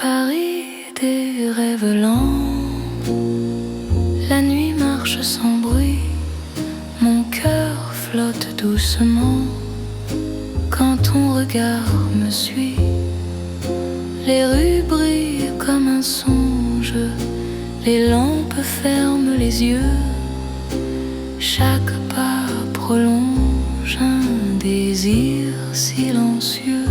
Paris des rêves lents, la nuit marche sans bruit, mon cœur flotte doucement quand ton regard me suit. Les rues brillent comme un songe, les lampes ferment les yeux, chaque pas prolonge un désir silencieux.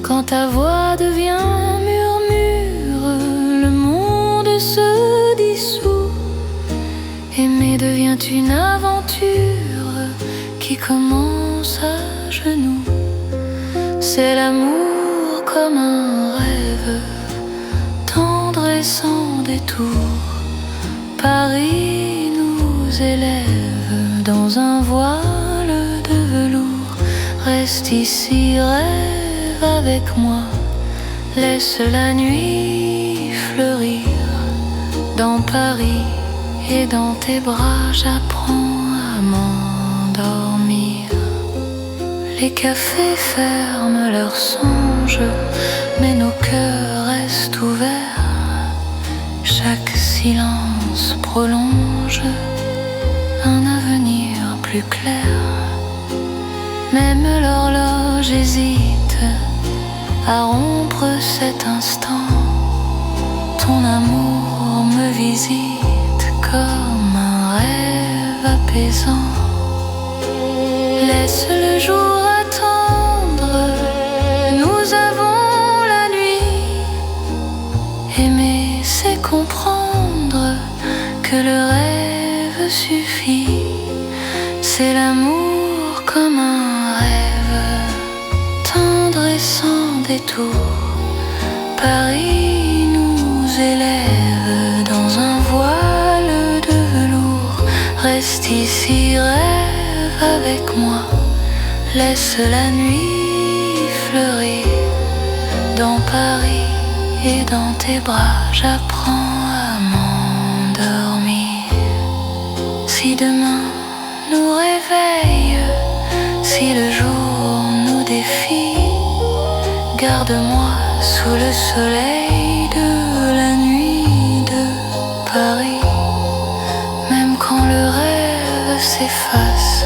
Quand ta voix devient murmure, le monde se dissout. Aimer devient une aventure qui commence à genoux. C'est l'amour comme un rêve, tendre et sans détour. Paris nous élève dans un voile de velours. Reste ici, rêve avec moi, laisse la nuit fleurir. Dans Paris et dans tes bras, j'apprends à m'endormir. Les cafés ferment leurs songes, mais nos cœurs restent ouverts. Chaque silence prolonge un avenir plus clair. Même l'horloge hésite à rompre cet instant. Ton amour me visite comme un rêve apaisant. Laisse le jour attendre, nous avons la nuit. Aimer, c'est comprendre que le rêve suffit. C'est l'amour comme un rêve, tendre et sans détour. Paris nous élève dans un voile de velours. Reste ici, rêve avec moi, laisse la nuit fleurir. Dans Paris et dans tes bras, j'apprends à m'endormir. Si demain nous réveille, si le jour nous défie, garde-moi sous le soleil de la nuit de Paris. Même quand le rêve s'efface,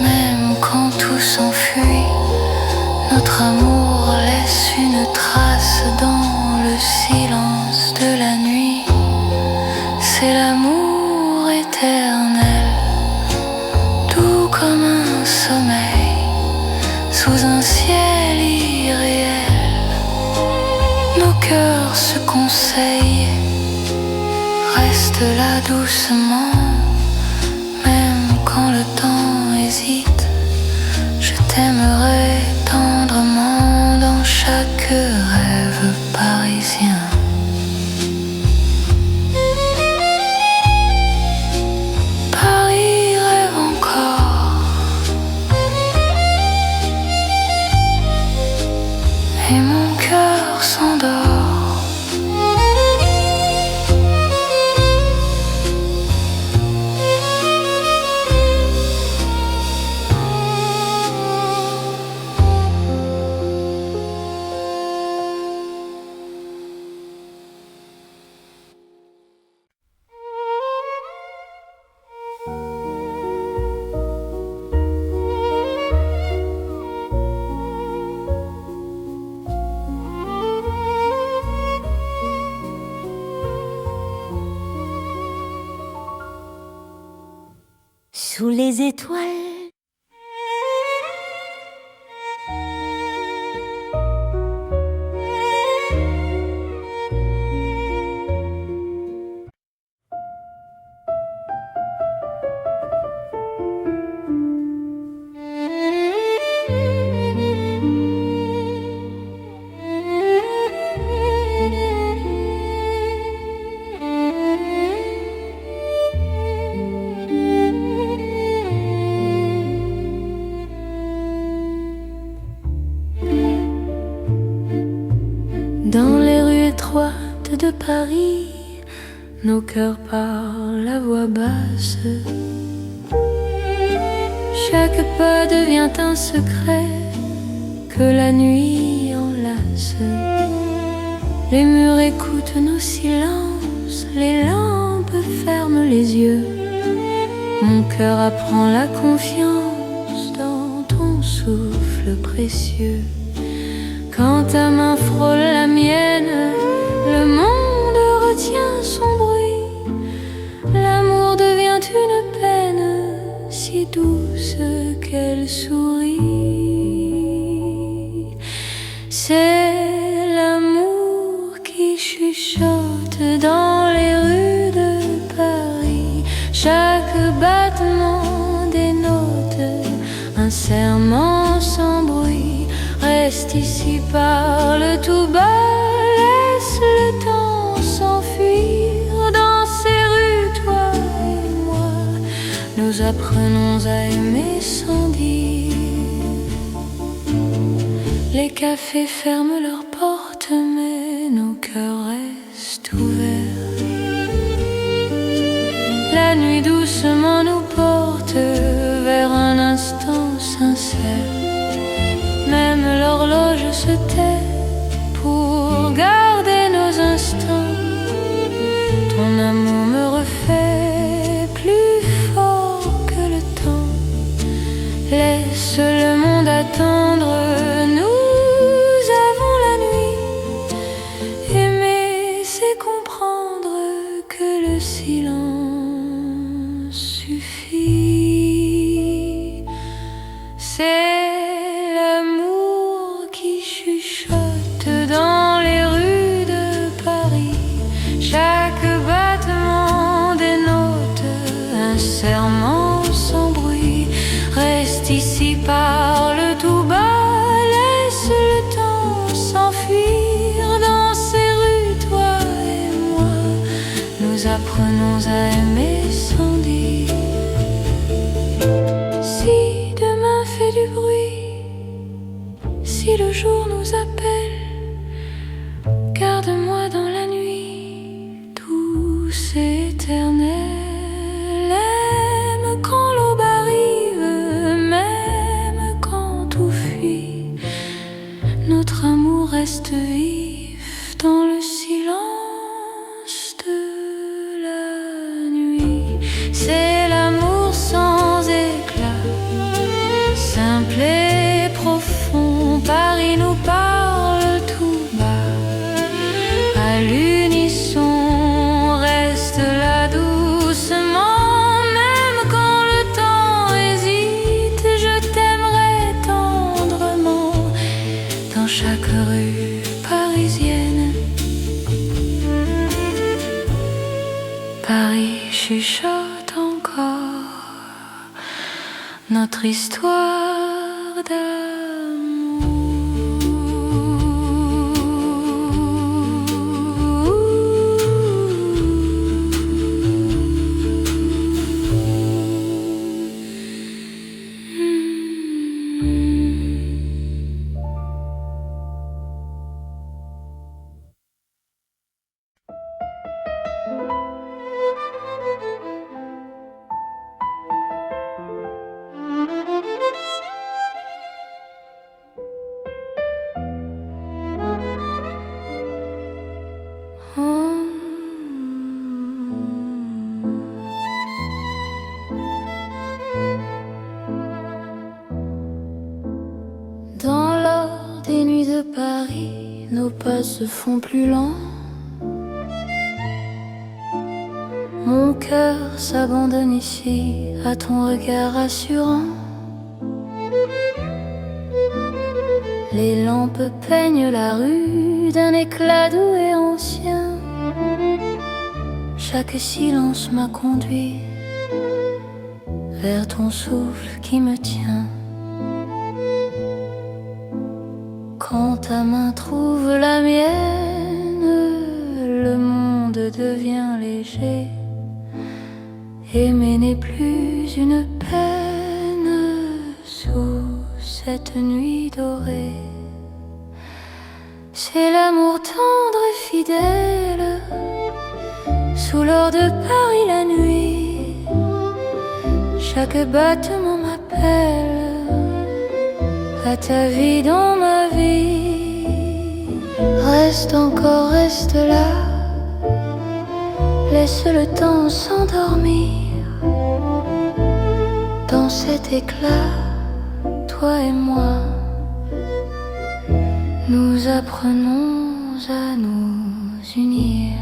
même quand tout s'enfuit, notre amour laisse une trace dans le silence de la nuit. C'est l'amour éternel, doux comme un sommeil, sous un ciel irréel. Nos cœurs se conseillent, reste là doucement. Même quand le temps hésite, je t'aimerai tendrement dans chaque rêve parisien. Paris rêve encore, et mon cœur s'endort. Sous les étoiles, dans les rues étroites de Paris, nos cœurs parlent à voix basse. Chaque pas devient un secret que la nuit enlace. Les murs écoutent nos silences, les lampes ferment les yeux. Mon cœur apprend la confiance dans ton souffle précieux. Quand ta main frôle la mienne, le monde retient son bruit. L'amour devient une peine si douce qu'elle sourit. C'est l'amour qui chuchote dans les rues de Paris. Chaque battement dénote un serment sans bruit. Reste ici, parle tout bas, laisse le temps s'enfuir. Dans ces rues, toi et moi, nous apprenons à aimer sans dire. Les cafés ferment leurs portes, mais nos cœurs restent ouverts. La nuit doucement nous porte vers un instant sincère. Même l'horloge se tait pour garder nos instants. Ton amour me refait plus fort que le temps. Laisse le monde attendre, nous avons la nuit. Aimer, c'est comprendre que le silence suffit. C'est l'amour qui chuchote dans les rues de Paris. Chaque battement dénote un serment sans bruit. Reste ici, parle tout bas, laisse le temps s'enfuir. Dans ces rues, toi et moi, nous apprenons à aimer sans dire. Si demain fait du bruit, si le jour nous appelle, garde-moi dans la nuit, douce et éternelle. Aime quand l'aube arrive, même quand tout fuit. Notre amour reste vif dans le silence de la nuit. C'est l'amour sans éclat, simple et profond. Paris nous parle tout bas, à l'unisson. Reste là doucement, même quand le temps hésite. Je t'aimerai tendrement dans chaque rue parisienne. Paris chuchote encore notre histoire Dans l'or des nuits de Paris, nos pas se font plus lents. Mon cœur s'abandonne ici à ton regard rassurant. Les lampes peignent la rue d'un éclat doux et ancien. Chaque silence m'a conduit vers ton souffle qui me tient. Quand ta main trouve la mienne, le monde devient léger. Aimer n'est plus une peine sous cette nuit dorée. C'est l'amour tendre et fidèle sous l'or de Paris la nuit. Chaque battement m'appelle à ta vie dans ma vie. Reste encore, reste là. Laisse le temps s'endormir dans cet éclat. Toi et moi, nous apprenons à nous unir.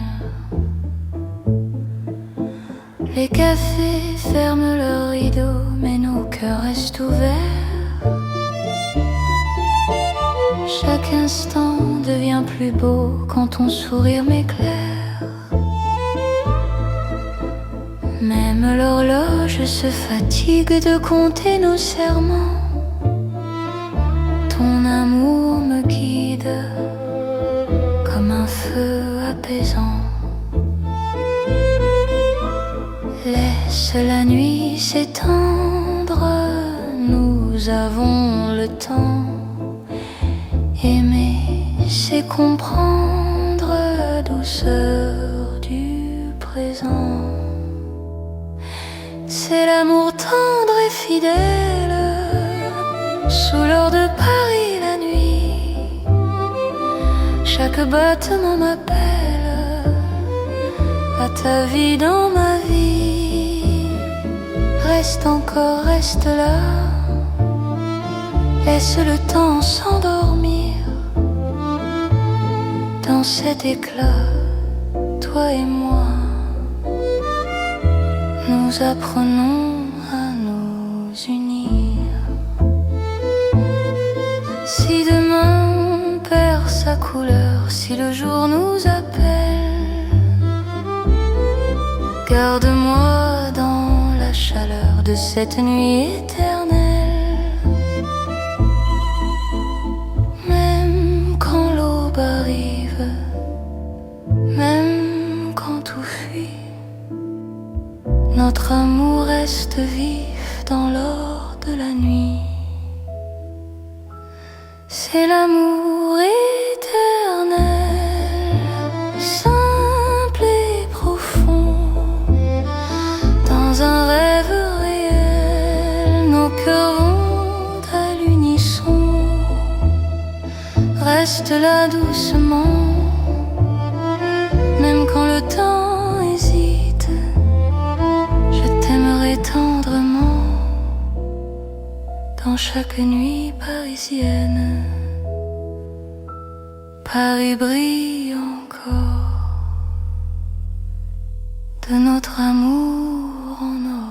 Les cafés ferment leurs rideaux, mais nos cœurs restent ouverts. Chaque instant devient plus beau quand ton sourire m'éclaire. Même l'horloge se fatigue de compter nos serments. Ton amour me guide comme un feu apaisant. Laisse la nuit s'étendre, nous avons le temps. Aimer, c'est comprendre la douceur du présent. C'est l'amour tendre et fidèle, sous l'or de Paris la nuit. Chaque battement m'appelle à ta vie dans ma vie. Reste encore, reste là. Laisse le temps s'endormir dans cet éclat. Toi et moi, nous apprenons à nous unir. Si demain perd sa couleur, si le jour nous appelle, garde-moi dans la chaleur de cette nuit éternelle. Même quand l'aube arrive, même quand tout fuit, notre amour reste vif dans l'or de la nuit. C'est l'amour éternel, simple et profond. Dans un rêve réel, nos cœurs vont à l'unisson. Reste là doucement, même quand le temps hésite. Je t'aimerai tendrement dans chaque nuit parisienne. Paris brille encore de notre amour en or.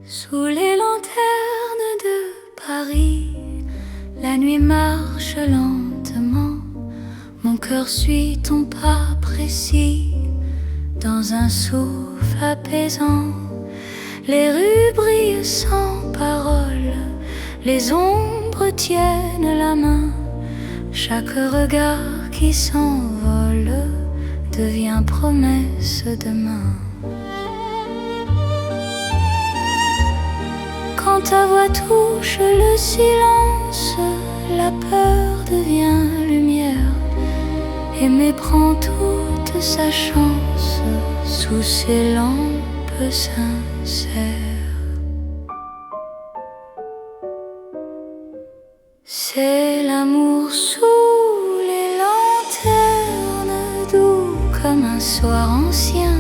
Sous les lanternes de Paris, la nuit marche lentement. Mon cœur suit ton pas précis dans un souffle apaisant. Les rues brillent sans parole, les ombres tiennent la main. Chaque regard qui s'envole devient promesse demain. Quand ta voix touche le silence, la peur devient lumière. Aimer prend toute sa chance sous ces lampes sincères. C'est l'amour sous les lanternes, doux comme un soir ancien.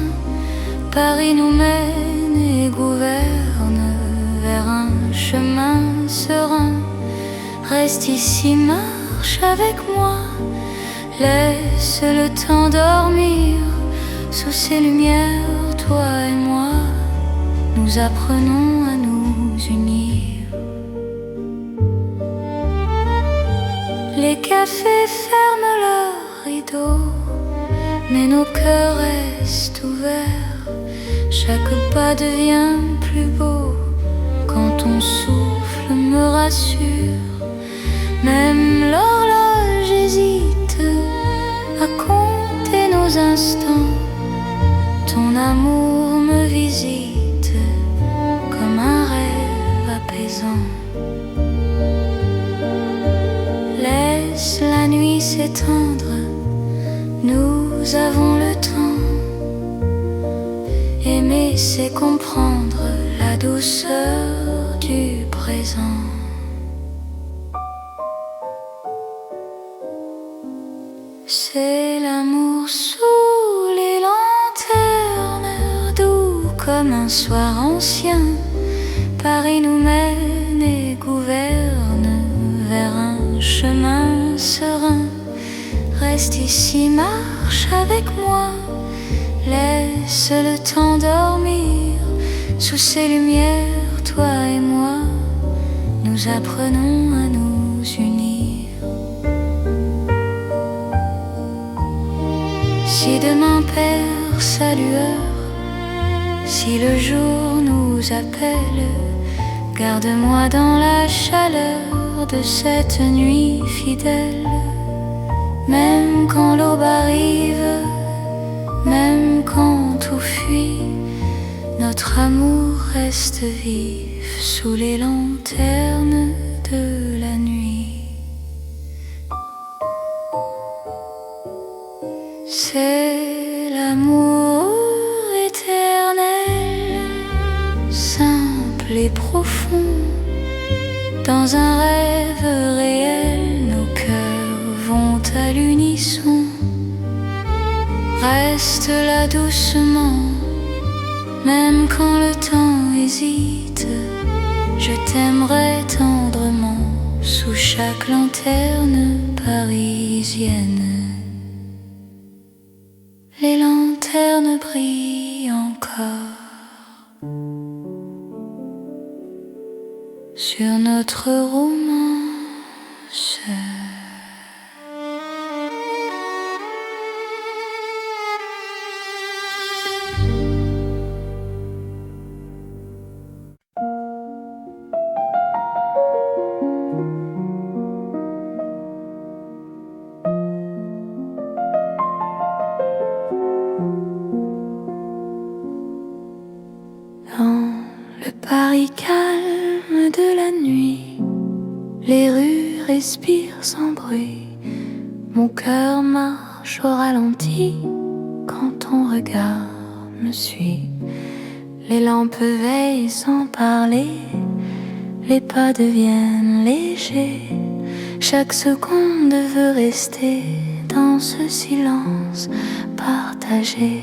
Paris nous mène et gouverne vers un chemin serein. Reste ici, marche avec moi, laisse le temps dormir. Sous ces lumières, toi et moi, nous apprenons à nous unir. Les cafés ferment leurs rideaux, mais nos cœurs restent ouverts. Chaque pas devient plus beau quand ton souffle me rassure. Même l'horloge hésite à compter nos instants. Ton amour me visite comme un rêve apaisant. Laisse la nuit s'étendre, nous avons le temps. Aimer, c'est comprendre la douceur du présent. C'est l'amour sous les lanternes, doux comme un soir ancien. Paris nous mène et gouverne vers un chemin serein. Reste ici, marche avec moi, laisse le temps dormir. Sous ces lumières, toi et moi, nous apprenons à nous unir. Si demain perd sa lueur, si le jour nous appelle, garde-moi dans la chaleur de cette nuit fidèle. Même quand l'aube arrive, même quand tout fuit, notre amour reste vif sous les lanternes de la nuit. C'est l'amour éternel, simple et profond. Dans un rêve réel, nos cœurs vont à l'unisson. Reste là doucement, même quand le temps hésite. Je t'aimerai tendrement sous chaque lanterne parisienne. Les lanternes brillent encore sur notre romance. Dans le Paris calme de la nuit, les rues respirent sans bruit. Mon cœur marche au ralenti quand ton regard me suit. Les lampes veillent sans parler, les pas deviennent légers. Chaque seconde veut rester dans ce silence partagé.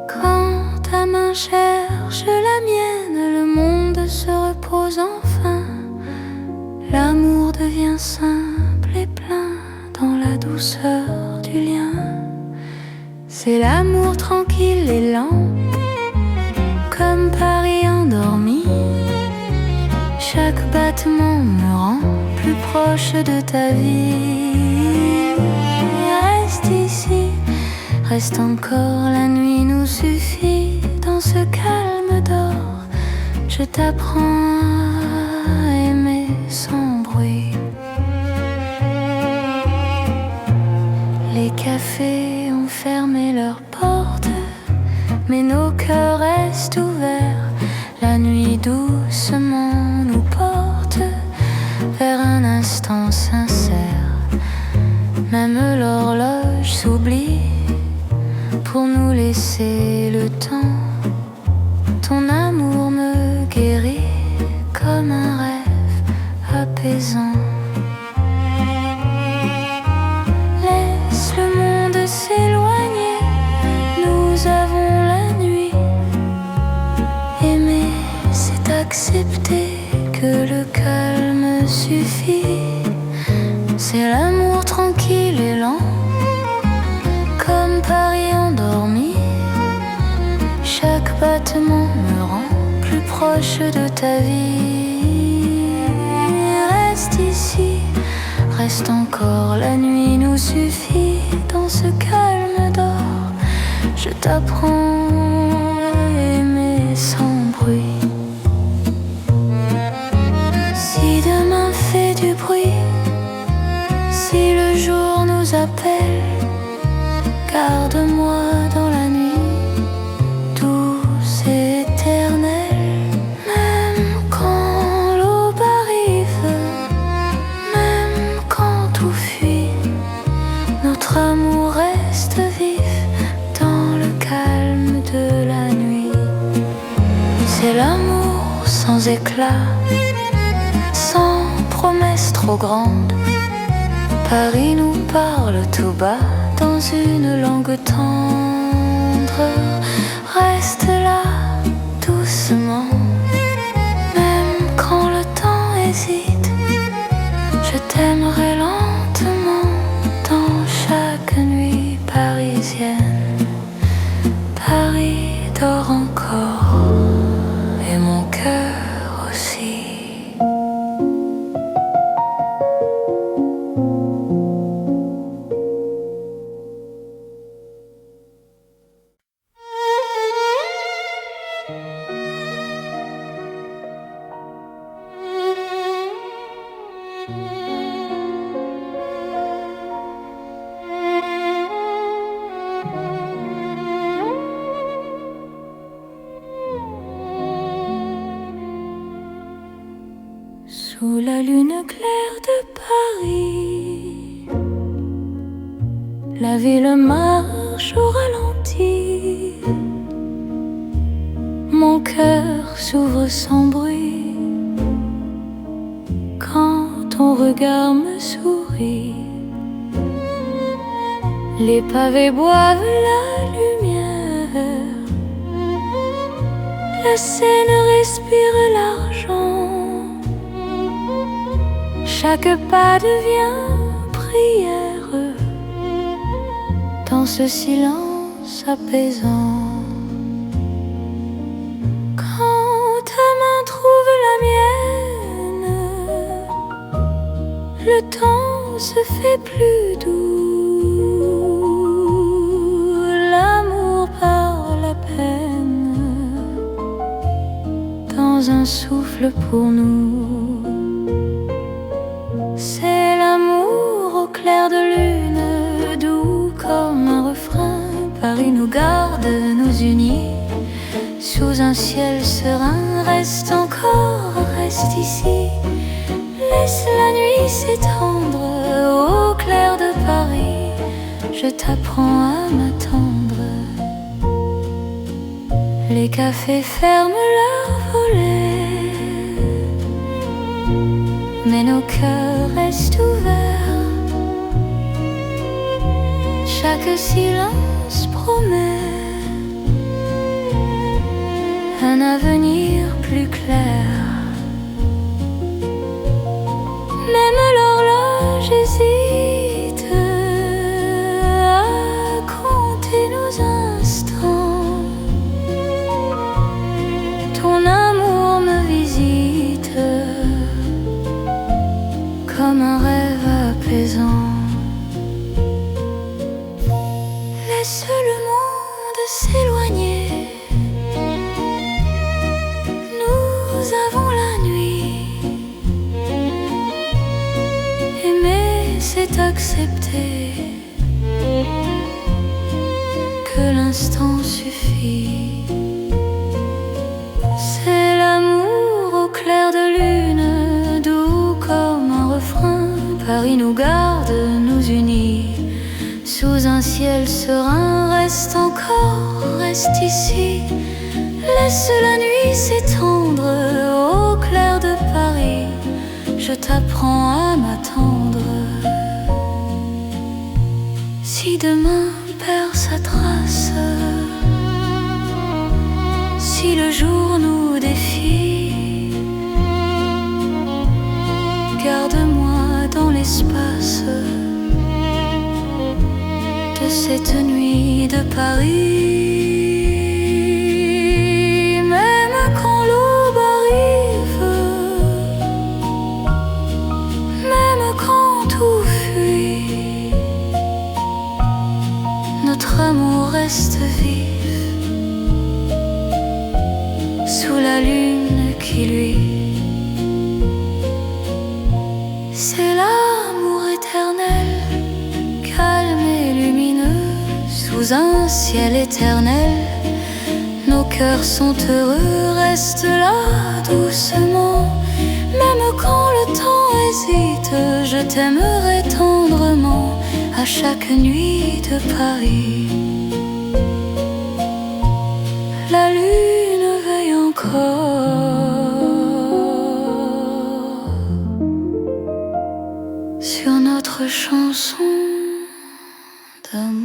Quand ta main cherche la mienne, le monde se repose enfin. L'amour devient simple et plein dans la douceur du lien. C'est l'amour tranquille et lent, comme Paris endormi. Chaque battement me rend plus proche de ta vie. Reste ici, reste encore, la nuit nous suffit. Dans ce calme d'or, je t'apprends à aimer sans bruit. Les cafés ont fermé leurs portes, mais nos cœurs restent ouverts. La nuit doucement nous porte vers un instant sincère. Même l'horloge s'oublie pour nous laisser le temps. Ton amour me guérit comme un rêve apaisant. Laisse le monde s'éloigner, nous avons la nuit. Aimer, c'est accepter que le calme suffit. C'est l'amour tranquille et lent, Paris endormi, chaque battement me rend plus proche de ta vie. Reste ici, reste encore, la nuit nous suffit. Dans ce calme d'or, je t'apprends à aimer sans bruit. Si demain fait du bruit, si le jour nous appelle, garde-moi dans la nuit, douce et éternelle. Même quand l'aube arrive, même quand tout fuit, notre amour reste vif dans le calme de la nuit. C'est l'amour sans éclat, sans promesse trop grande. Paris nous parle tout bas dans une langue tendre. Reste là doucement, même quand le temps hésite. Je t'aimerai lentement dans chaque nuit parisienne. Paris dort encore et mon cœur aussi. Sous la lune claire de Paris, la ville marche au ralenti. Mon cœur s'ouvre sans bruit quand ton regard me sourit. Les pavés boivent la lumière, la Seine respire l'argent. Chaque pas devient prière dans ce silence apaisant. Quand ta main trouve la mienne, le temps se fait plus doux. L'amour par la peine dans un souffle pour nous. C'est l'amour au clair de lune, doux comme un refrain. Paris nous garde, nous unit sous un ciel serein. Reste encore, reste ici, laisse la nuit s'étendre. Au clair de Paris, je t'apprends à m'attendre. Les cafés ferment leurs volets, mais nos cœurs restent ouverts. Chaque silence promet un avenir plus clair. Même l'horloge hésite à compter nos instants. Ton amour me visite comme un rêve apaisant. Laisse le monde s'éloigner, nous avons la nuit. Aimer, c'est accepter que l'instant suffit. C'est l'amour au clair de lune, doux comme un refrain. Paris nous garde, nous unit sous un ciel serein. Reste encore, reste ici, laisse la nuit s'étendre. Au clair de Paris, je t'apprends à m'attendre. Si demain perd sa trace, si le jour nous défie, garde-moi dans l'espace de cette nuit Paris, même quand l'aube arrive, même quand tout fuit, notre amour reste vif sous la lune qui luit. C'est l'amour éternel, calme et lumineux, sous un ciel éternel. Nos cœurs sont heureux, reste là doucement. Même quand le temps hésite, je t'aimerai tendrement à chaque nuit de Paris. La lune veille encore sur notre chanson d'amour.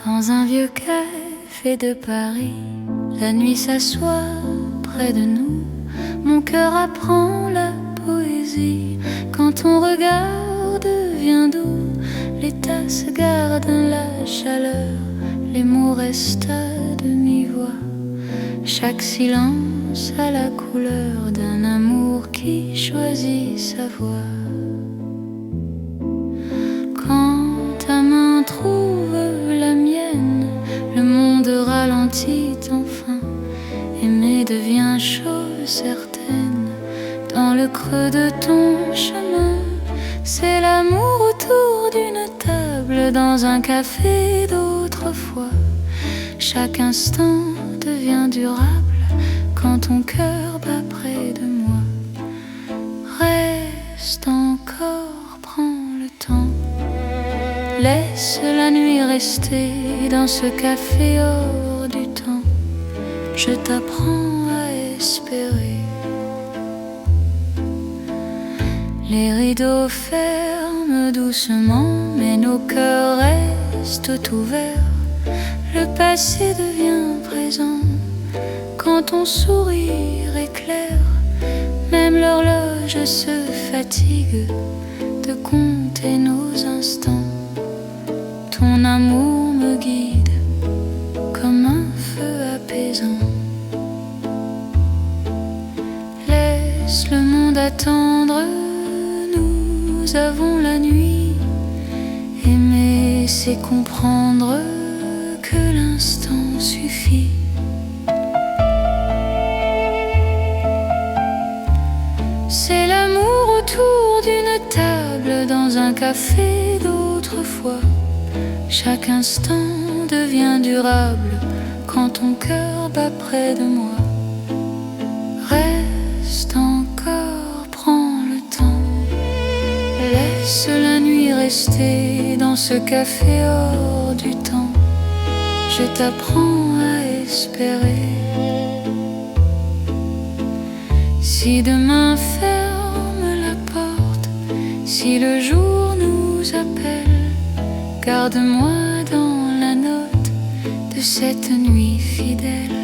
Dans un vieux café de Paris, la nuit s'assoit près de nous. Mon cœur apprend la poésie. Quand ton regard devient doux, les tasses gardent la chaleur, les mots restent à demi-voix. Chaque silence a la couleur d'un amour qui choisit sa voie. Quand ta main trouve la mienne, le monde ralentit enfin. Aimer devient chose certaine. Dans le creux de ton chemin, c'est l'amour autour d'une table, dans un café d'autrefois. Chaque instant devient durable quand ton cœur bat près de moi. Reste encore, prends le temps. Laisse la nuit rester dans ce café hors du temps. Je t'apprends à espérer. Les rideaux ferment doucement, mais nos cœurs restent ouverts. Le passé devient présent quand ton sourire éclaire. Même l'horloge se fatigue de compter nos instants. Ton amour me guide comme un feu apaisant. Laisse le monde attendre, nous avons la nuit. Aimer, c'est comprendre que l'instant suffit. C'est l'amour autour d'une table, dans un café d'autrefois. Chaque instant devient durable quand ton cœur bat près de moi. Reste encore, prends le temps. Laisse la nuit rester dans ce café hors du temps. Je t'apprends à espérer. Si demain ferme la porte, si le jour nous appelle, garde-moi dans la note de cette nuit fidèle.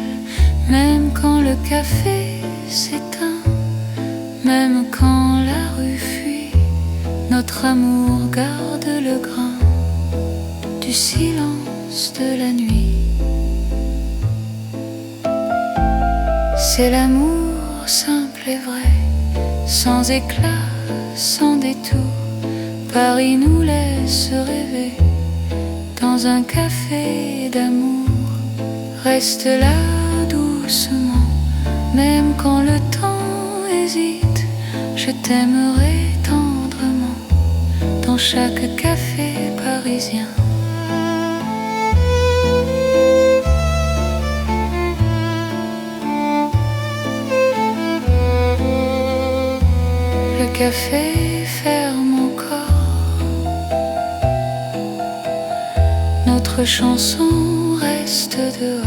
Même quand le café s'éteint, même quand la rue fuit, notre amour garde le grain du silence de la nuit. C'est l'amour simple et vrai, sans éclat, sans détour. Paris nous laisse rêver dans un café d'amour. Reste là doucement, même quand le temps hésite. Je t'aimerai tendrement dans chaque café parisien. Le café ferme encore notre chanson reste dehors.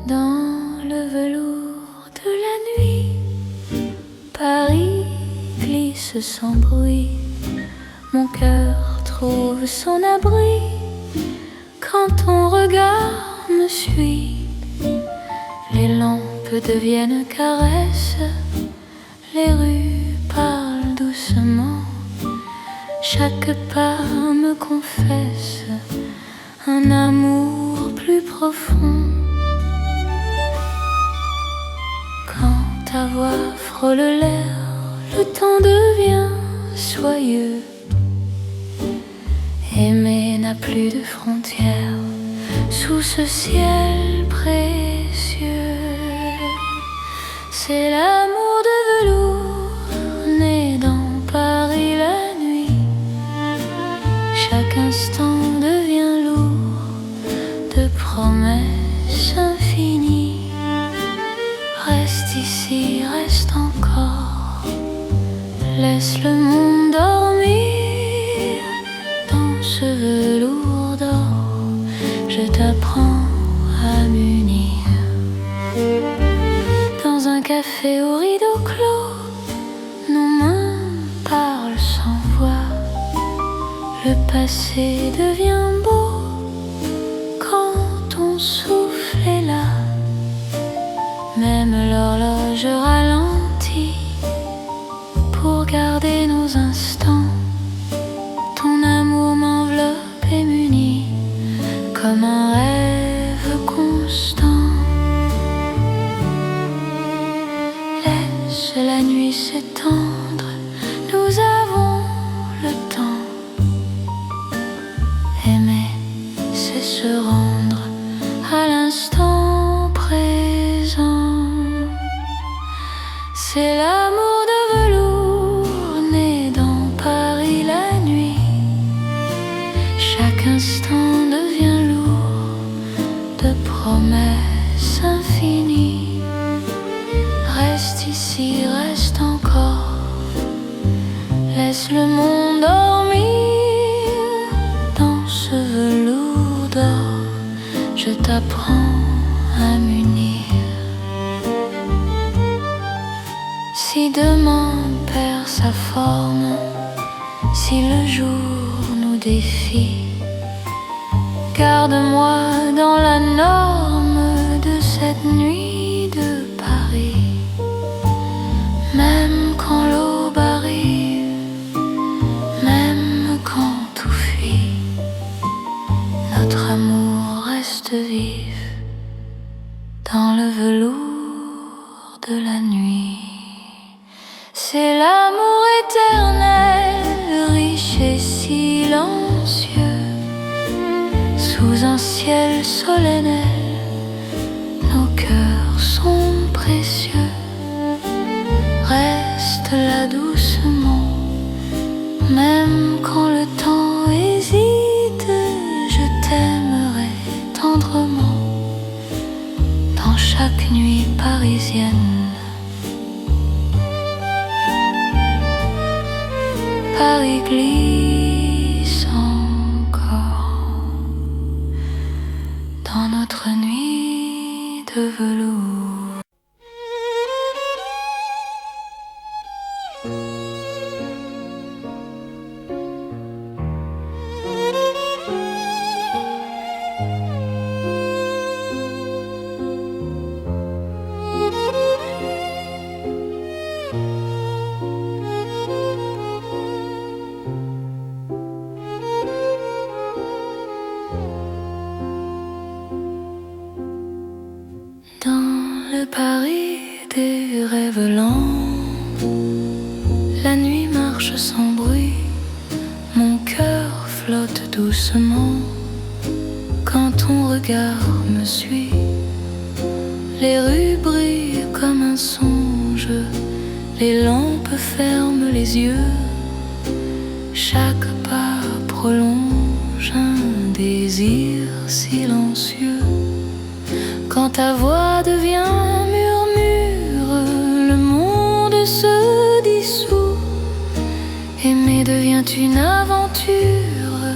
Dans le velours de la nuit, Paris glisse sans bruit. Mon cœur trouve son abri quand ton regard me suit. Les lampes deviennent caresses, les rues parlent doucement. Chaque pas me confesse un amour plus profond. Ta voix frôle l'air, le temps devient soyeux. Aimer n'a plus de frontières sous ce ciel précieux. C'est l'amour de velours né dans Paris la nuit. Chaque instant devient lourd de promesses infinies. Reste ici, reste encore, laisse le monde dormir. Dans ce velours d'or, je t'apprends à m'unir. Dans un café au rideau clos, nos mains parlent sans voix. Le passé devient beau quand ton souffle est là. Même l'horloge ralentit pour garder nos instants. Ton amour m'enveloppe et m'unit comme un rêve constant. Laisse la nuit s'étendre, nous avons le temps. Aimer, c'est se rendre à l'instant présent. C'est l'amour de velours né dans Paris la nuit. Chaque instant devient lourd de promesses infinies. Reste ici, reste encore, laisse le monde dormir. Dans ce velours d'or, je t'apprends à m'unir. Si demain perd sa forme, si le jour nous défie, garde-moi dans la norme de cette nuit de Paris. Même quand l'aube arrive, même quand tout fuit, notre amour reste vif dans le velours de la nuit. C'est l'amour éternel, riche et silencieux. Sous un ciel solennel, nos cœurs sont précieux. Reste là doucement, même quand le temps hésite. Je t'aimerai tendrement dans chaque nuit parisienne. Paris glisse encore dans notre nuit de velours. Dans le Paris des rêves lents, la nuit marche sans bruit, mon cœur flotte doucement quand ton regard me suit. Les rues brillent comme un songe, Les lampes ferment les yeux, chaque pas prolonge un désir silencieux. Quand ta voix devient murmure, le monde se dissout. Aimer devient une aventure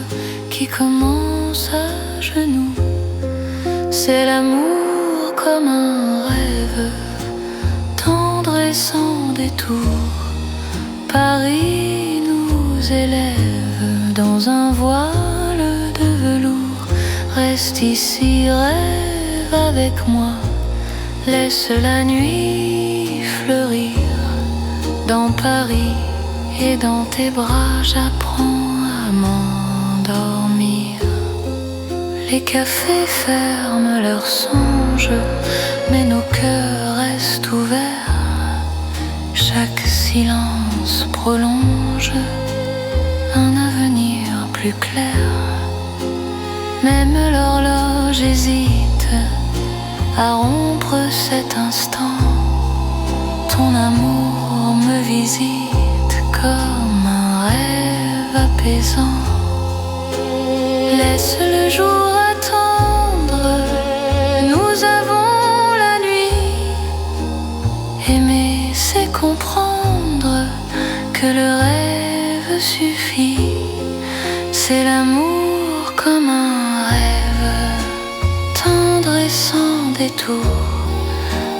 qui commence à genoux. C'est l'amour comme un rêve, tendre et sans détour. Paris nous élève dans un voile de velours. Reste ici, rêve avec moi, laisse la nuit fleurir. Dans Paris et dans tes bras, j'apprends à m'endormir. Les cafés ferment leurs songes, mais nos cœurs restent ouverts. Chaque silence prolonge un avenir plus clair. Même l'horloge hésite à rompre cet instant. Ton amour me visite comme un rêve apaisant. Laisse le jour attendre, nous avons la nuit. Aimer, c'est comprendre que le rêve suffit. C'est l'amour comme un rêve, tendre et sans détour.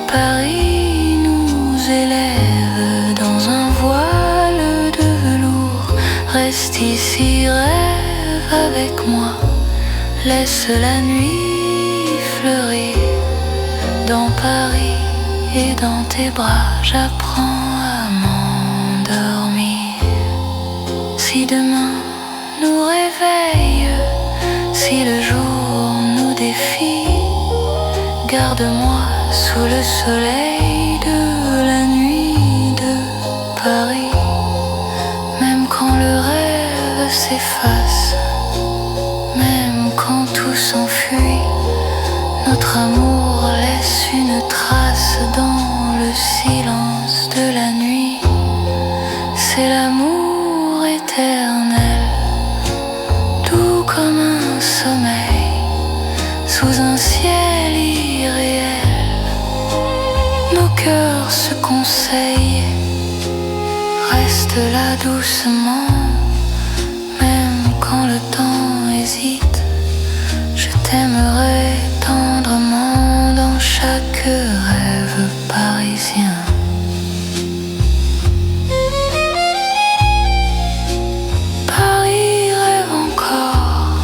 Paris nous élève dans un voile de velours. Reste ici, rêve avec moi, laisse la nuit fleurir. Dans Paris et dans tes bras, j'apprends à m'endormir. Si demain nous réveille, si le jour nous défie, garde-moi sous le soleil de la nuit de Paris. Même quand le rêve s'efface, même quand tout s'enfuit, notre amour laisse une trace dans le silence de la nuit. C'est l'amour éternel, doux comme un sommeil, sous un ciel irréel. Nos cœurs se conseillent, reste là doucement. Même quand le temps hésite, je t'aimerai tendrement dans chaque rêve parisien. Paris rêve encore,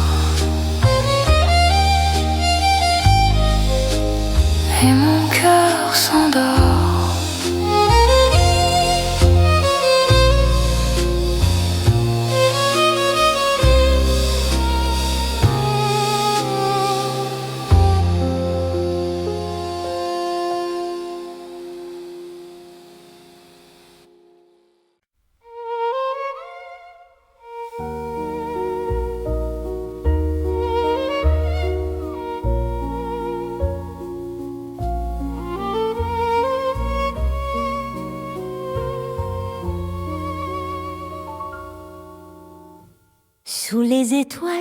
et mon cœur s'endort. Sous les étoiles,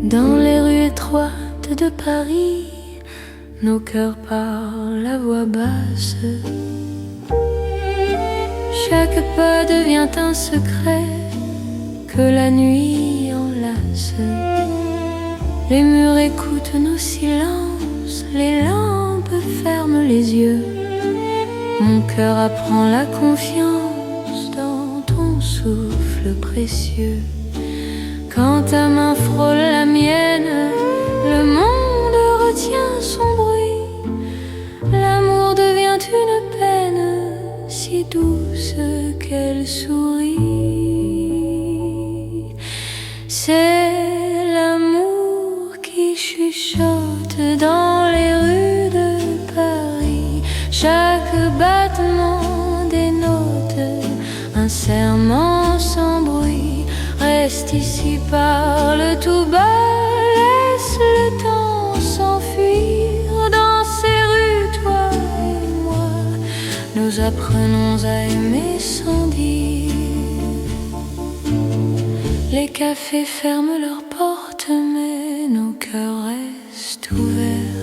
dans les rues étroites de Paris, nos cœurs parlent à voix basse. Chaque pas devient un secret que la nuit enlace. Les murs écoutent nos silences, les lampes ferment les yeux. Mon cœur apprend la confiance dans ton souffle précieux. Quand ta main frôle la mienne, le monde retient parle tout bas, laisse le temps s'enfuir. Dans ces rues, toi et moi, nous apprenons à aimer sans dire. Les cafés ferment leurs portes, mais nos cœurs restent ouverts.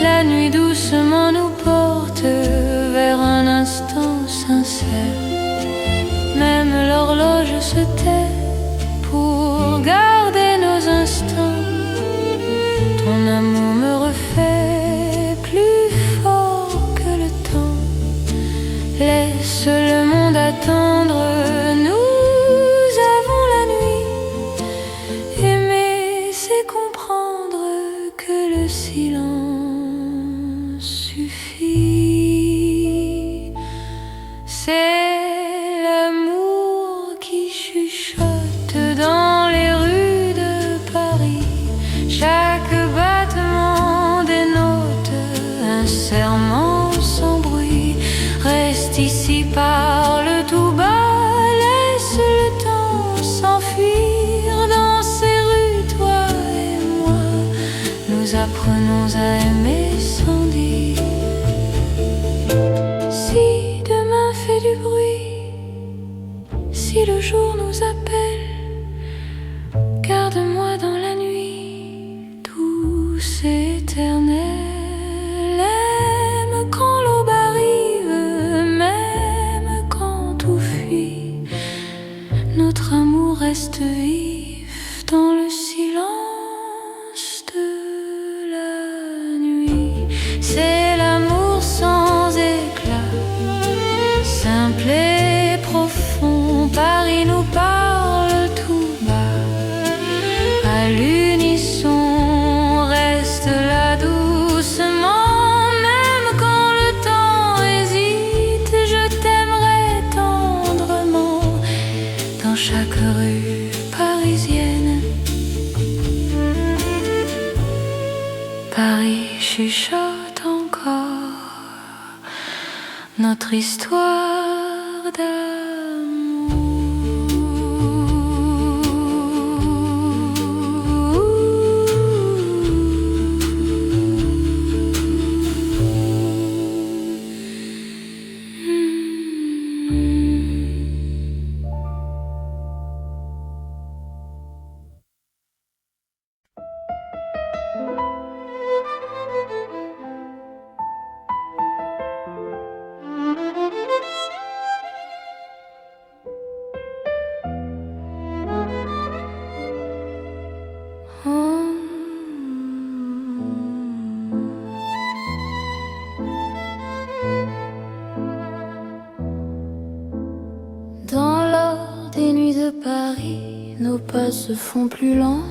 La nuit doucement nous porte vers un instant sincère. Même l'horloge se tait pour garder nos instants. Ton amour me refait plus fort que le temps. Laisse le monde attendre, nous avons la nuit. Aimer, c'est comprendre que le silence suffit. C'est l'amour qui chuchote dans les rues de Paris. Chaque battement dénote un serment sans bruit. Reste ici, parle tout bas, laisse le temps s'enfuir. Dans ces rues, toi et moi, nous apprenons à aimer sans dire. Si demain fait du bruit, si le jour nous appelle, garde-moi dans la nuit, douce et éternelle. Aime quand l'aube arrive, même quand tout fuit. Notre amour reste vif dans le silence de la nuit. C'est l'amour sans éclat, simple et profond. Paris nous parle tout bas, à l'unisson. Reste là doucement, même quand le temps hésite. Je t'aimerai tendrement dans chaque rue parisienne. Paris chuchote encore notre histoire Dans l'or des nuits de Paris, nos pas se font plus lents.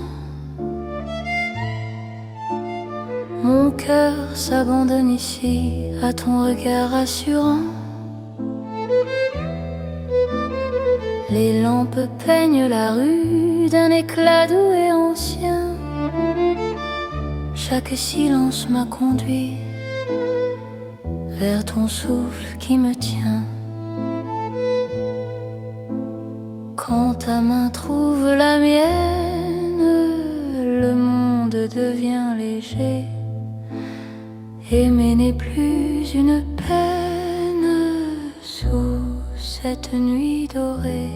Mon cœur s'abandonne ici à ton regard rassurant. Les lampes peignent la rue d'un éclat doux et ancien. Chaque silence m'a conduit vers ton souffle qui me tient. Quand ta main trouve la mienne, le monde devient léger. Aimer n'est plus une peine sous cette nuit dorée.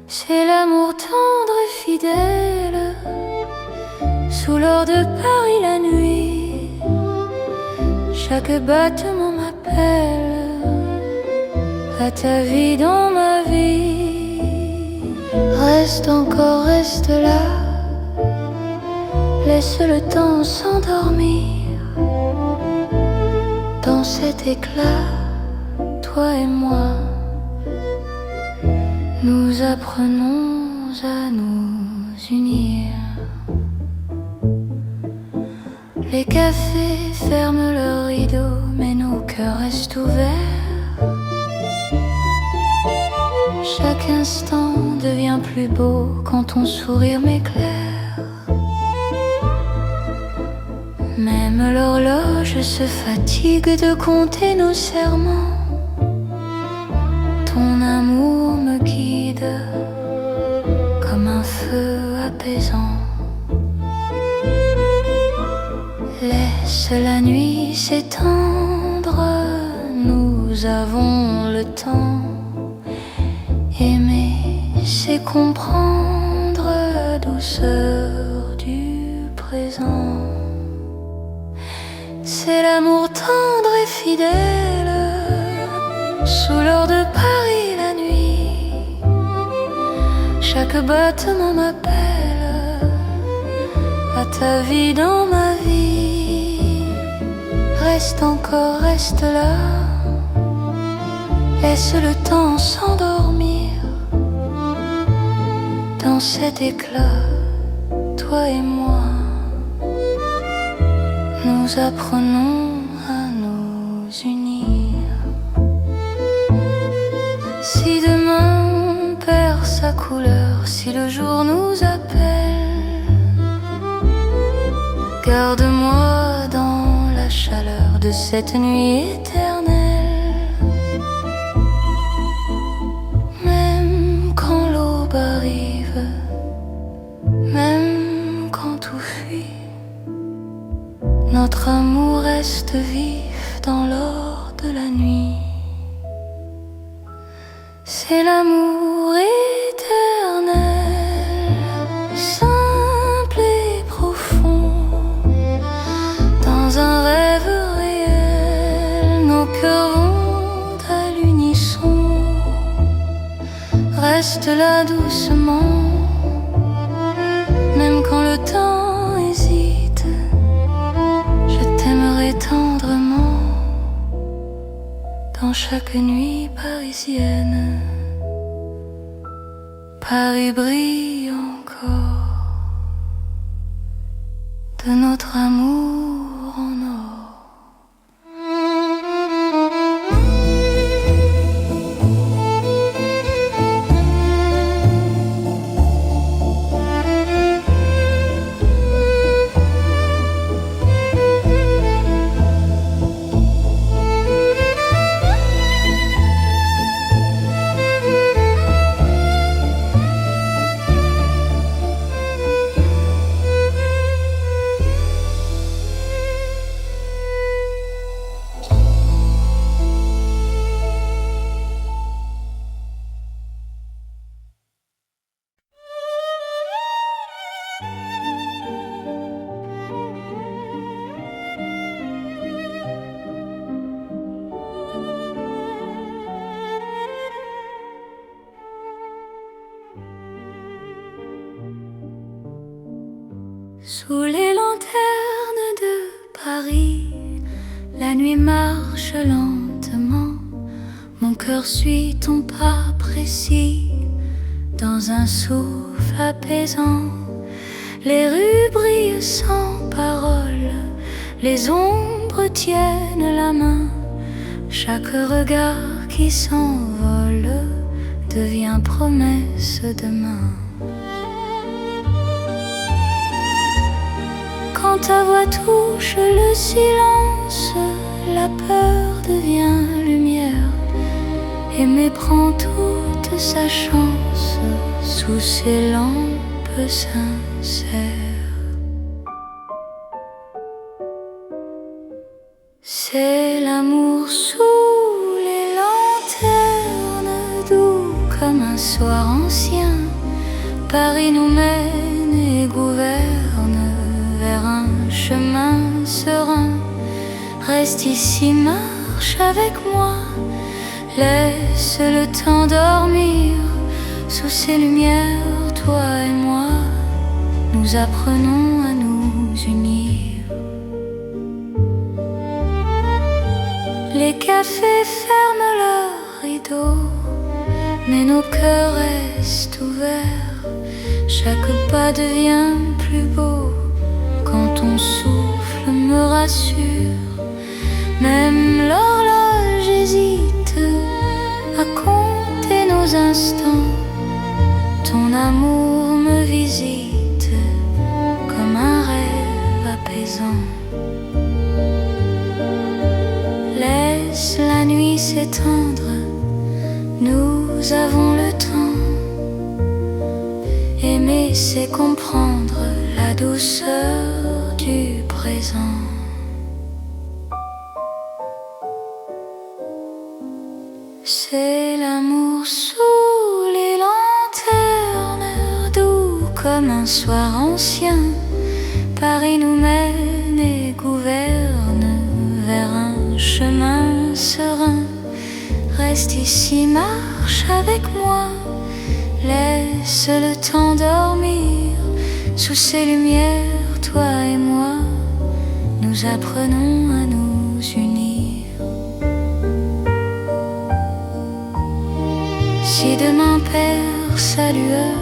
C'est l'amour tendre et fidèle sous l'or de Paris la nuit. Chaque battement m'appelle à ta vie dans ma vie. Reste encore, reste là, laisse le temps s'endormir. Dans cet éclat, toi et moi, nous apprenons à nous unir. Les cafés ferment leurs rideaux, mais nos cœurs restent ouverts. Chaque instant devient plus beau quand ton sourire m'éclaire. Même l'horloge se fatigue de compter nos serments. Ton amour me guide vide comme un feu apaisant. Laisse la nuit s'étendre, nous avons le temps. Aimer, c'est comprendre la douceur du présent. C'est l'amour tendre et fidèle, sous l'or de Paris la nuit. Chaque battement m'appelle à ta vie dans ma vie. Reste encore, reste là, laisse le temps s'endormir. Dans cet éclat, toi et moi, nous apprenons à nous unir. Si demain perd sa couleur, si le jour nous appelle, garde-moi dans la chaleur de cette nuit éternelle. Même quand l'aube arrive, même quand tout fuit, notre amour reste vif dans l'or de la nuit. C'est l'amour éternel, simple et profond. Dans un rêve réel, nos cœurs vont à l'unisson. Reste là doucement, même quand le temps hésite. Je t'aimerai tendrement dans chaque nuit parisienne. Paris brille encore de notre amour en or. Sous les lanternes de Paris, la nuit marche lentement. Mon cœur suit ton pas précis dans un souffle apaisant. Les rues brillent sans parole, les ombres tiennent la main. Chaque regard qui s'envole devient promesse demain. Quand ta voix touche le silence, la peur devient lumière. Aimer prend toute sa chance sous ces lampes sincères. C'est l'amour sous les lanternes, doux comme un soir ancien. Paris nous mène et gouverne vers un chemin serein. Reste ici, marche avec moi, laisse le temps dormir. Sous ces lumières, toi et moi, nous apprenons à nous unir. Les cafés ferment leurs rideaux, mais nos cœurs restent ouverts. Chaque pas devient plus beau quand ton souffle me rassure. Même l'horloge hésite à compter nos instants. Ton amour me visite comme un rêve apaisant. Laisse la nuit s'étendre, nous avons le temps. nuit, c'est comprendre la douceur du présent. C'est l'amour sous les lanternes, doux comme un soir ancien. Paris nous mène et gouverne vers un chemin serein. Reste ici, marche avec moi, laisse le temps dormir. Sous ces lumières, toi et moi, nous apprenons à nous unir. Si demain perd sa lueur,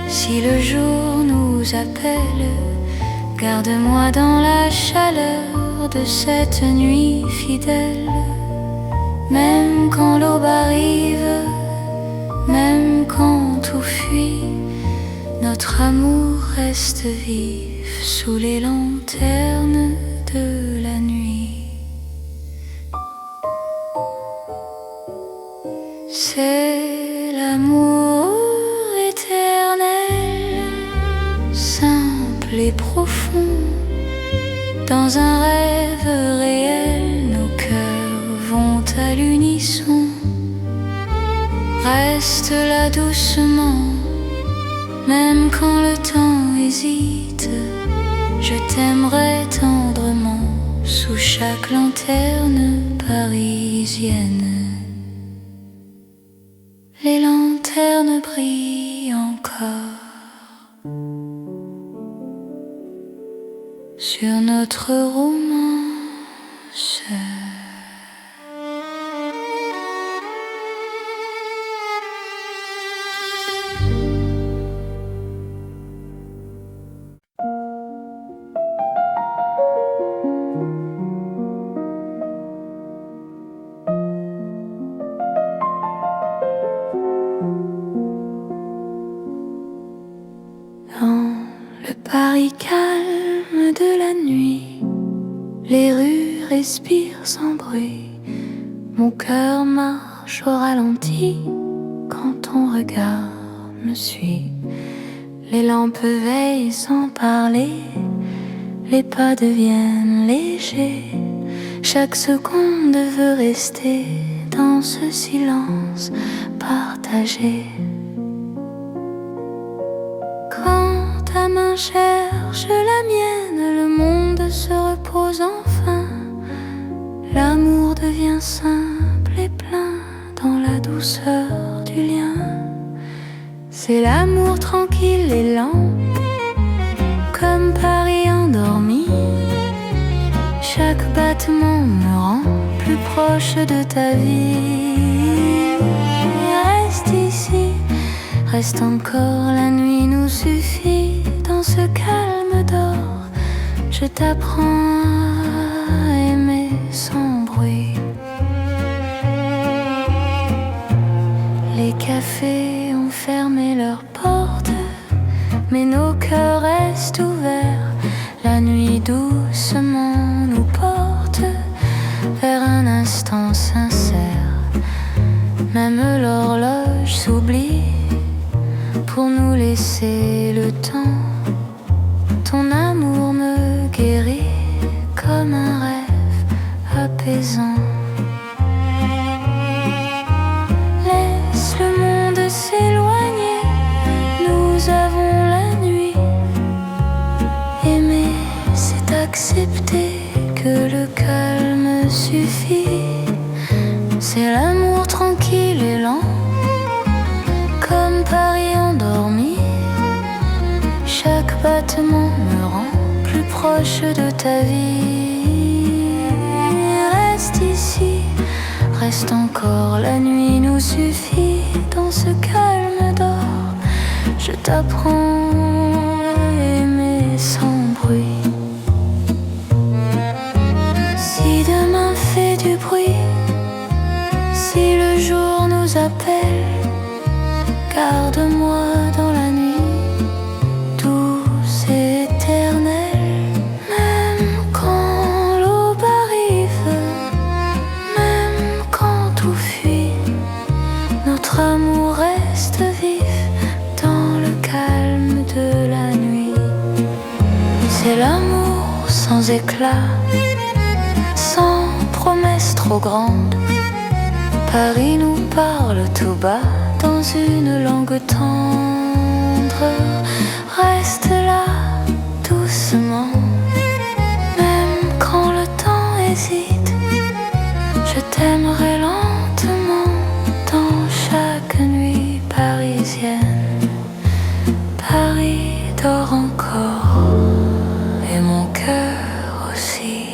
si le jour nous appelle, garde-moi dans la chaleur de cette nuit fidèle. Même quand l'aube arrive, même quand tout fuit, notre amour reste vif sous les lanternes de la nuit. C'est l'amour éternel, simple et profond. Dans un rêve réel, nos cœurs vont à l'unisson. Reste là doucement, même quand le temps hésite. Je t'aimerai tendrement sous chaque lanterne parisienne. Les lanternes brillent encore sur notre romance. Dans le Paris calme de la nuit, les rues respirent sans bruit. Mon cœur marche au ralenti quand ton regard me suit. Les lampes veillent sans parler, les pas deviennent légers. Chaque seconde veut rester dans ce silence partagé. Ta main cherche la mienne, le monde se repose enfin. L'amour devient simple et plein dans la douceur du lien. C'est l'amour tranquille et lent, comme Paris endormi. Chaque battement me rend plus proche de ta vie. Reste ici, reste encore, la nuit nous suffit. Dans ce calme d'or, je t'apprends à aimer sans bruit. Les cafés ont fermé leurs portes, mais nos cœurs restent ouverts. La nuit doucement nous porte vers un instant sincère. Même l'horloge s'oublie pour nous laisser le temps. Ton amour me guérit comme un rêve apaisant. Laisse le monde s'éloigner, nous avons la nuit. Aimer, c'est accepter que le calme suffit. C'est l'amour tranquille et lent, comme Paris endormi. Chaque battement me rend plus proche de ta vie. Reste ici, reste encore, la nuit nous suffit. Dans ce calme d'or, je t'apprends à aimer sans bruit. Si demain fait du bruit, si le jour nous appelle, garde-moi dans la nuit. Notre amour reste vif dans le calme. C'est l'amour sans éclat, sans promesse trop grande. Paris nous parle tout bas dans une langue tendre. Reste là doucement, même quand le temps hésite. Je t'aimerai lentement dans chaque nuit parisienne. Paris dort encore et mon cœur aussi.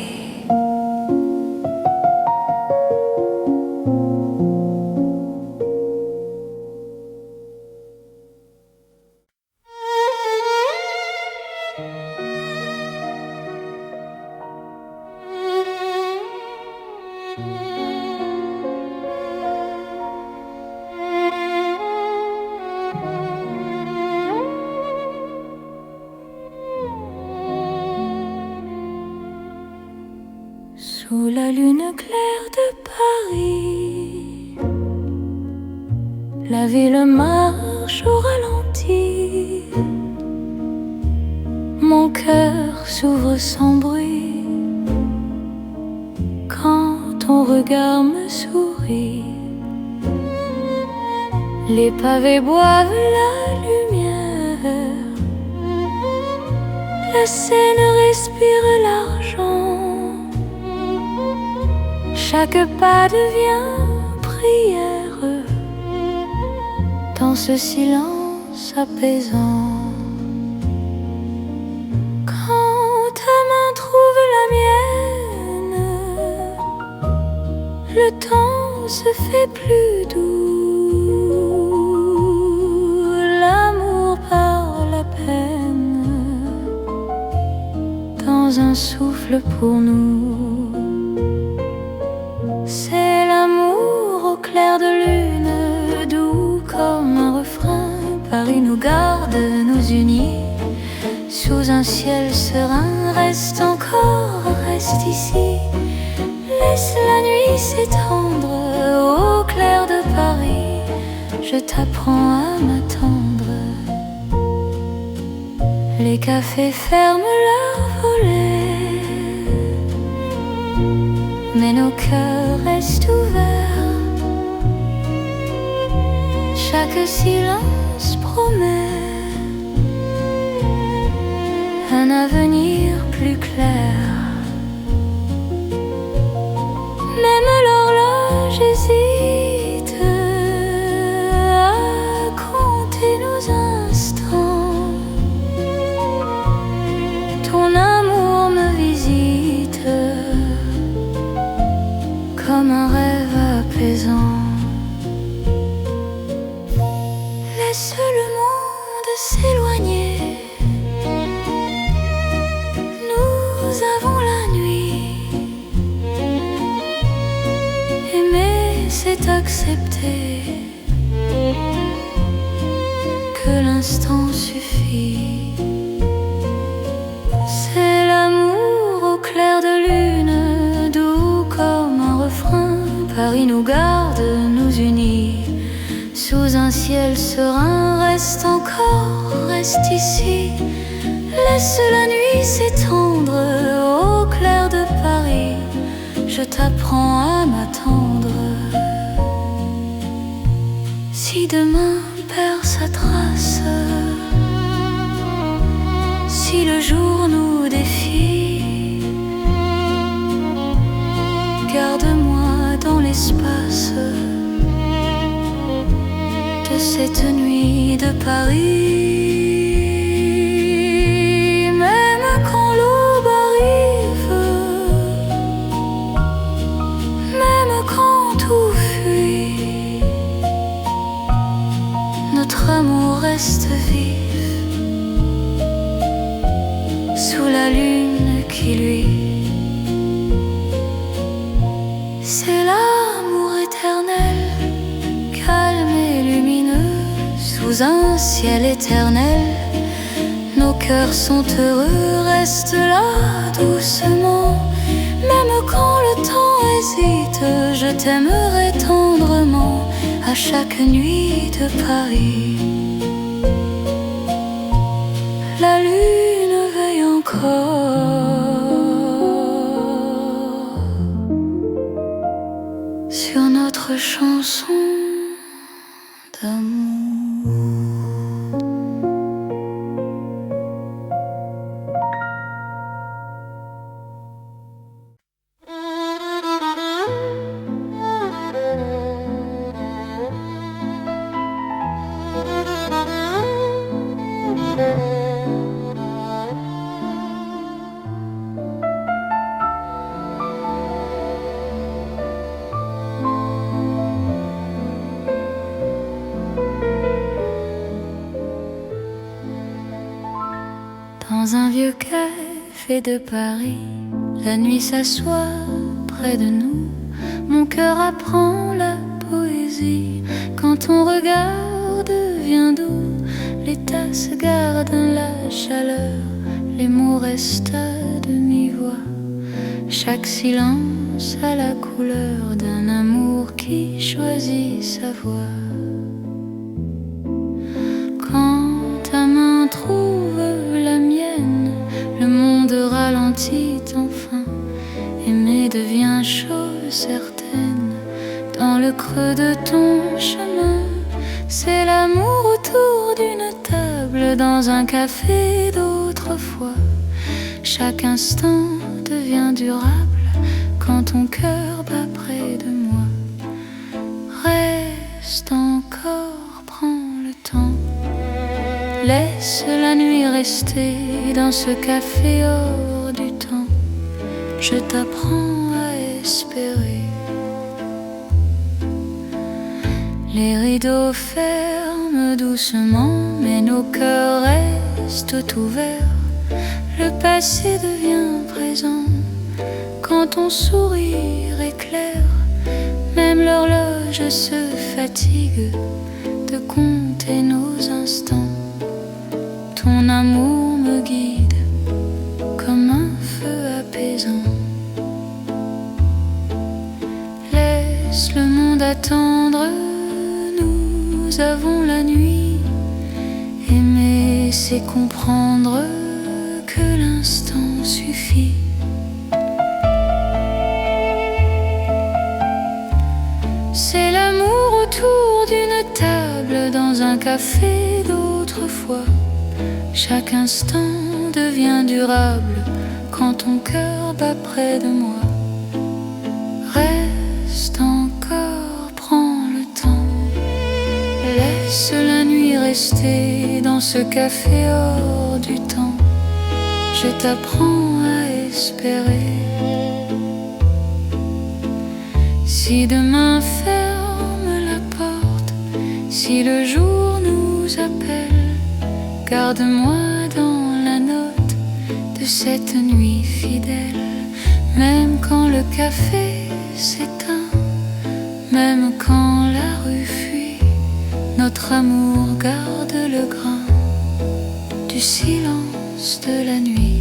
Sous la lune claire de Paris, la ville marche au ralenti. Mon cœur s'ouvre sans bruit quand ton regard me sourit. Les pavés boivent la lumière, la Seine respire l'argent. Chaque pas devient prière dans ce silence apaisant. Quand ta main trouve la mienne, le temps se fait plus doux. L'amour par la peine dans un souffle pour nous. C'est l'amour au clair de lune, doux comme un refrain. Paris nous garde, nous unit sous un ciel serein. Reste encore, reste ici. Laisse la nuit s'étendre au clair de Paris. Je t'apprends à m'attendre. Les cafés ferment leurs volets, mais nos cœurs restent ouverts. Chaque silence promet un avenir plus clair. Même l'horloge hésite à compter nos instants. Ton amour me visite comme un rêve apaisant. Laisse le monde s'éloigner. Nous avons la nuit. Aimer, c'est accepter que l'instant suffit. C'est l'amour au clair de lune, doux comme un refrain. Paris nous garde, nous unit sous un ciel serein. Reste encore, reste ici. Laisse la nuit s'étendre au clair de Paris. Je t'apprends à m'attendre. Si demain perd sa trace, si le jour nous défie, garde-moi dans l'espace de cette nuit de Paris. Même quand l'aube arrive, même quand tout fuit, notre amour reste vif sous la lune qui luit. C'est l'amour éternel, calme et lumineux, sous un ciel éternel. Nos cœurs sont heureux, reste là doucement. Même quand le temps hésite, je t'aimerai tendrement à chaque nuit de Paris. La lune veille encore sur notre chanson d'amour. Dans un vieux café de Paris, la nuit s'assoit près de nous. Mon cœur apprend la poésie. Quand ton regard devient doux, les tasses gardent la chaleur, les mots restent à demi-voix. Chaque silence a la couleur d'un amour qui choisit sa voie. Quand ta main trouve la mienne, le monde ralentit enfin. Aimer devient chose certaine. Dans le creux de ton chemin, c'est l'amour autour d'une table, dans un café d'autrefois. Chaque instant devient durable quand ton cœur bat près de moi. Reste encore, prends le temps. Laisse la nuit rester dans ce café hors du temps. Je t'apprends à espérer. Les rideaux ferment doucement, mais nos cœurs restent ouverts. Le passé devient présent quand ton sourire éclaire. Même l'horloge se fatigue de compter nos instants. Ton amour me guide comme un feu apaisant. Laisse le monde attendre, nous avons la nuit. Aimer, c'est comprendre que l'instant suffit. C'est l'amour autour d'une table, dans un café d'autrefois. Chaque instant devient durable quand ton cœur bat près de moi. Reste encore, prends le temps. Laisse la nuit rester dans ce café hors du temps. Je t'apprends à espérer. Si demain ferme la porte, si le jour nous appelle, garde-moi dans la note de cette nuit fidèle. Même quand le café s'éteint, même quand la rue fuit, notre amour garde le grain du silence de la nuit.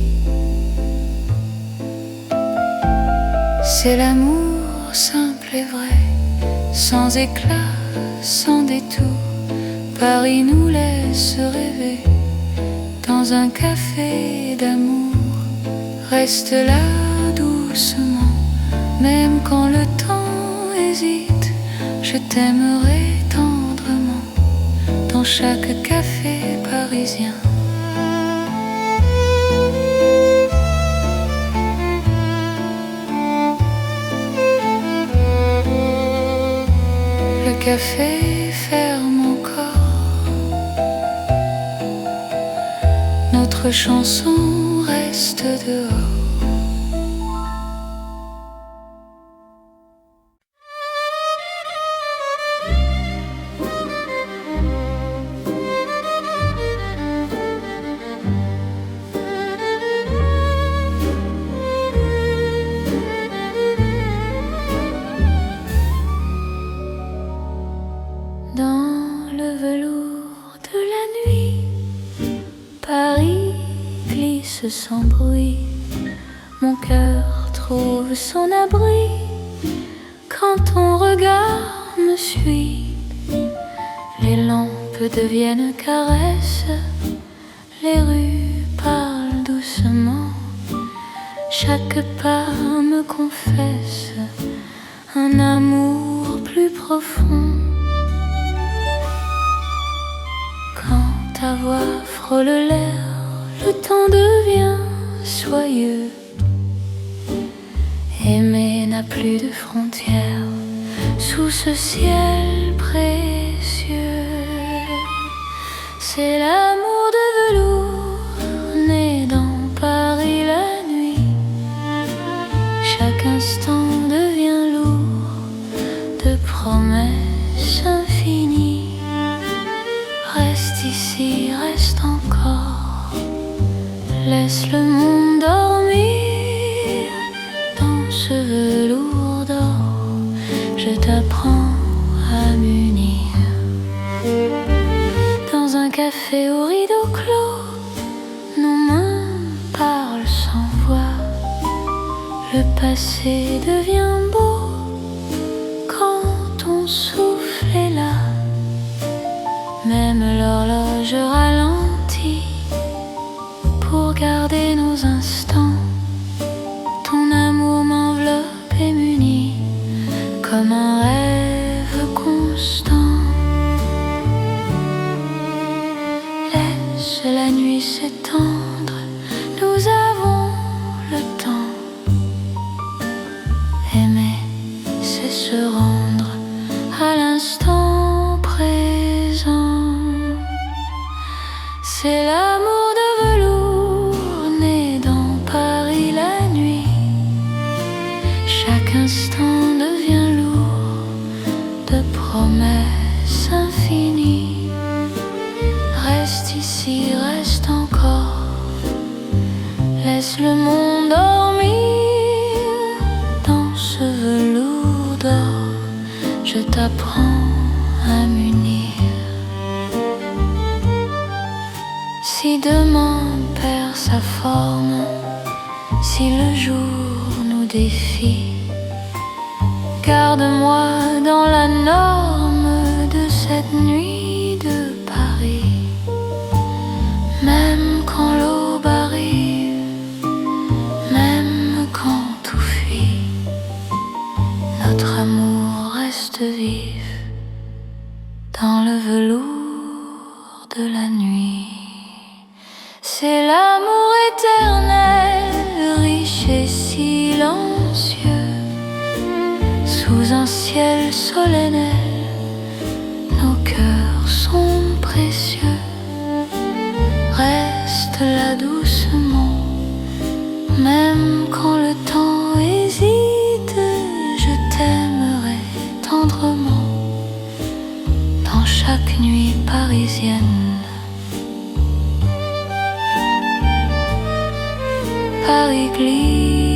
C'est l'amour simple et vrai, sans éclat, sans détour. Paris nous laisse rêver dans un café d'amour. Reste là doucement, même quand le temps hésite. Je t'aimerai tendrement dans chaque café parisien. Le café ferme encore, notre chanson reste dehors. Dans le velours de la nuit, Paris glisse sans bruit. Mon cœur trouve son abri quand ton regard me suit. Les lampes deviennent caresses, les rues parlent doucement. Chaque pas me confesse un amour plus profond. Quand ta voix frôle l'air, le temps devient soyeux. Aimer n'a plus de frontières sous ce ciel précieux. C'est l'amour de velours né dans Paris la nuit. Chaque instant devient lourd de promesses infinies. Reste ici, reste encore, laisse le monde dormir. Dans ce velours d'or, je t'apprends à m'unir. Dans un café au rideau clos, nos mains parlent sans voix. Le passé devient beau quand ton souffle est là. Même l'horloge ralentit pour garder nos instants. Ton amour m'enveloppe et m'unit comme un rêve constant. Laisse la nuit s'étendre, nous avons le temps. Aimer, c'est se rendre à l'instant présent. C'est l'amour de velours né dans Paris la nuit. Chaque instant devient lourd de promesses infinies. Reste ici, reste encore, laisse le monde dormir. Dans ce velours d'or, je t'apprends à m'unir. Si demain perd sa forme, si le jour nous défie, garde-moi dans la norme de cette nuit de Paris. Même quand l'aube arrive, même quand tout fuit, notre amour reste vif dans le velours de la nuit. C'est l'amour éternel, riche et silencieux. Sous un ciel solennel, nos cœurs sont précieux. Reste là doucement, même quand le temps hésite. Je t'aimerai tendrement dans chaque nuit parisienne. Paris glisse